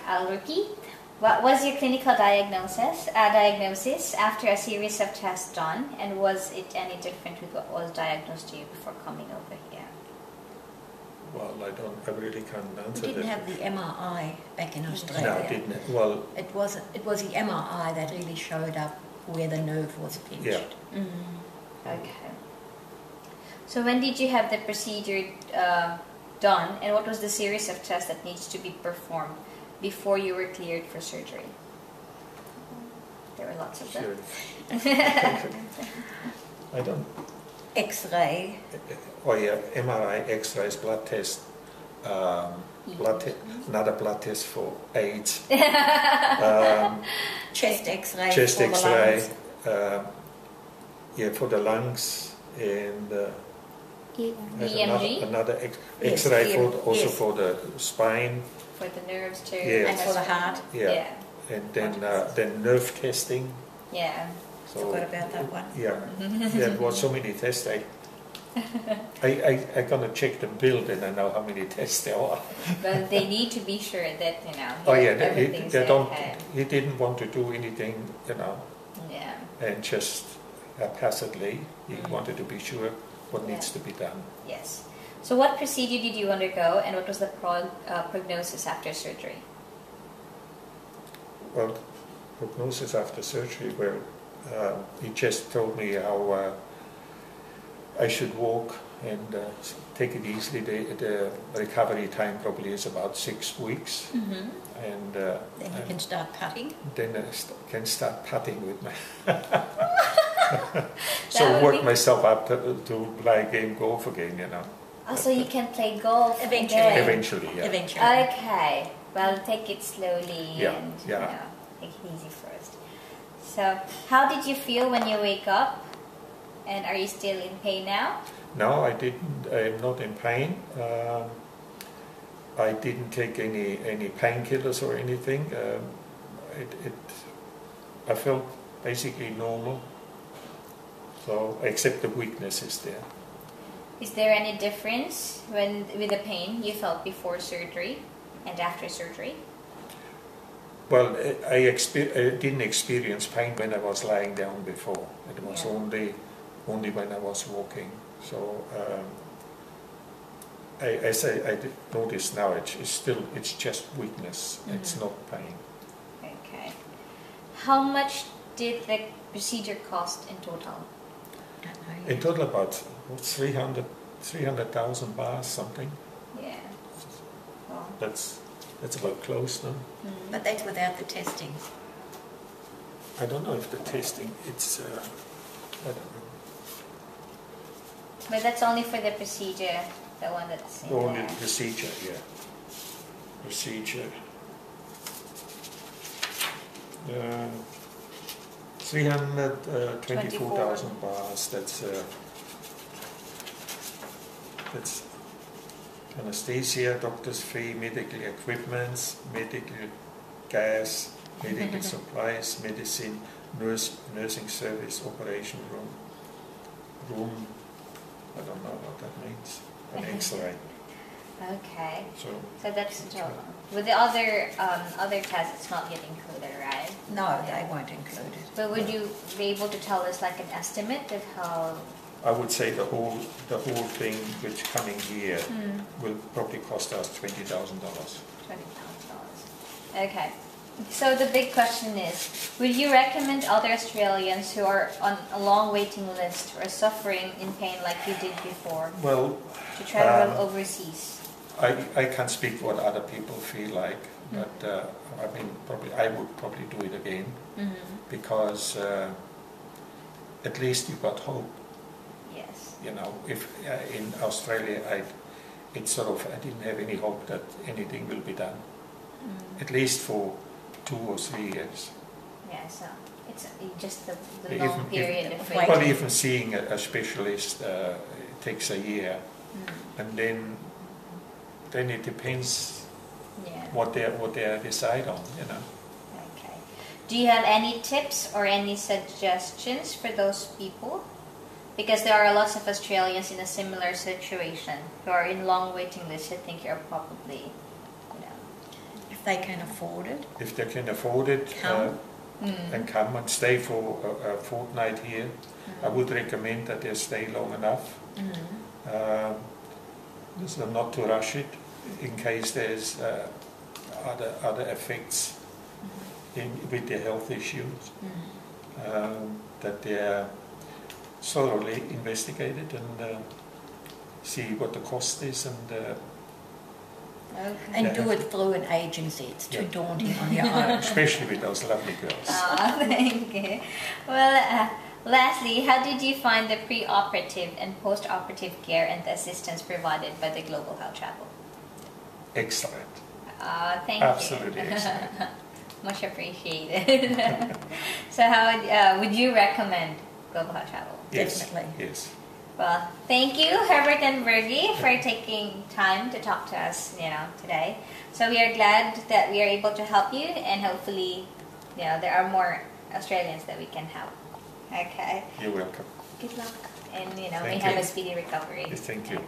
I'll repeat. What was your clinical diagnosis after a series of tests done, and was it any different with what was diagnosed to you before coming over here? Well, I really can't answer that. You didn't have the MRI back in Australia. No, I didn't. Well, it was the MRI that really showed up where the nerve was pinched. Yeah. Okay. So when did you have the procedure done, and what was the series of tests that needs to be performed before you were cleared for surgery? There were lots of them. Sure. I don't. X-ray. Oh yeah, MRI, X-rays, blood test, another blood test for AIDS. Chest X-ray. Chest for X-ray. the lungs. Yeah, for the lungs, and EMG? another X-ray yes. for the spine. For the nerves too. Yeah. And for the heart. Yeah. And then nerve testing. Yeah. So, Forgot about that one. Yeah, there was so many tests. I gonna check the bill, and I know how many tests there are. But they need to be sure that Oh yeah, everything's they don't. okay. He didn't want to do anything, Yeah. and just haphazardly. He wanted to be sure what needs to be done. Yes. So what procedure did you undergo, and what was the prognosis after surgery? Well, prognosis after surgery. Well, he just told me how I should walk and take it easily. The recovery time probably is about 6 weeks, and then you can start putting. Then I can start putting with my. So work myself up to play game golf again, Oh, so you can play golf Eventually. again. Eventually, yeah. Eventually. Okay. Well, take it slowly and take it easy first. So, how did you feel when you wake up? And are you still in pain now? No, I didn't. I'm not in pain. I didn't take any painkillers or anything. I felt basically normal. So, except the weakness is there. Is there any difference with the pain you felt before surgery and after surgery? Well, I didn't experience pain when I was lying down before. It was only when I was walking. So I notice now it's just weakness. It's not pain. Okay. How much did the procedure cost in total? In total, about 300,000 baht, something. Yeah. Well, That's about close now. But that's without the testing. I don't know if the testing, it's, I don't know. but that's only for the procedure, the one that's in Only there. procedure, yeah. Procedure. 324,000 bahts. That's anesthesia, doctor's fee, medical equipment, medical gas, medical supplies, medicine, nursing service, operation room. I don't know what that means. An X-ray. Okay. So that's the total. With the other tests, it's not yet included, right? No, they won't include it. But would you be able to tell us like an estimate of how? I would say the whole thing, which coming here, will probably cost us $20,000. $20,000. Okay. So the big question is, would you recommend other Australians who are on a long waiting list or suffering in pain like you did before to travel overseas? I can't speak what other people feel like, but I would probably do it again because at least you got hope. Yes. If in Australia I didn't have any hope that anything will be done, at least for 2 or 3 years. Yeah, so it's just the long period of waiting. Well, even seeing a specialist takes a year, and then it depends what they decide on. Okay. Do you have any tips or any suggestions for those people? Because there are lots of Australians in a similar situation who are in long waiting lists. I think you're probably, If they can afford it. If they can afford it, Come. and come and stay for a fortnight here. I would recommend that they stay long enough. So not to rush it in case there's other effects with their health issues. That they are thoroughly investigated and see what the cost is And do it through an agency. It's too daunting on your own. especially with those lovely girls. Thank you. Well, lastly, how did you find the pre-operative and post-operative care and the assistance provided by the Global Health Travel? Excellent. Thank Absolutely you. excellent. Much appreciated. So how would you recommend Global Health Travel? Yes. Definitely. Yes. Well, thank you, Herbert and Bergie, for taking time to talk to us, today. So we are glad that we are able to help you, and hopefully, there are more Australians that we can help. Okay. You're welcome. Good luck, and Thank we have you. a speedy recovery. Yes, thank you.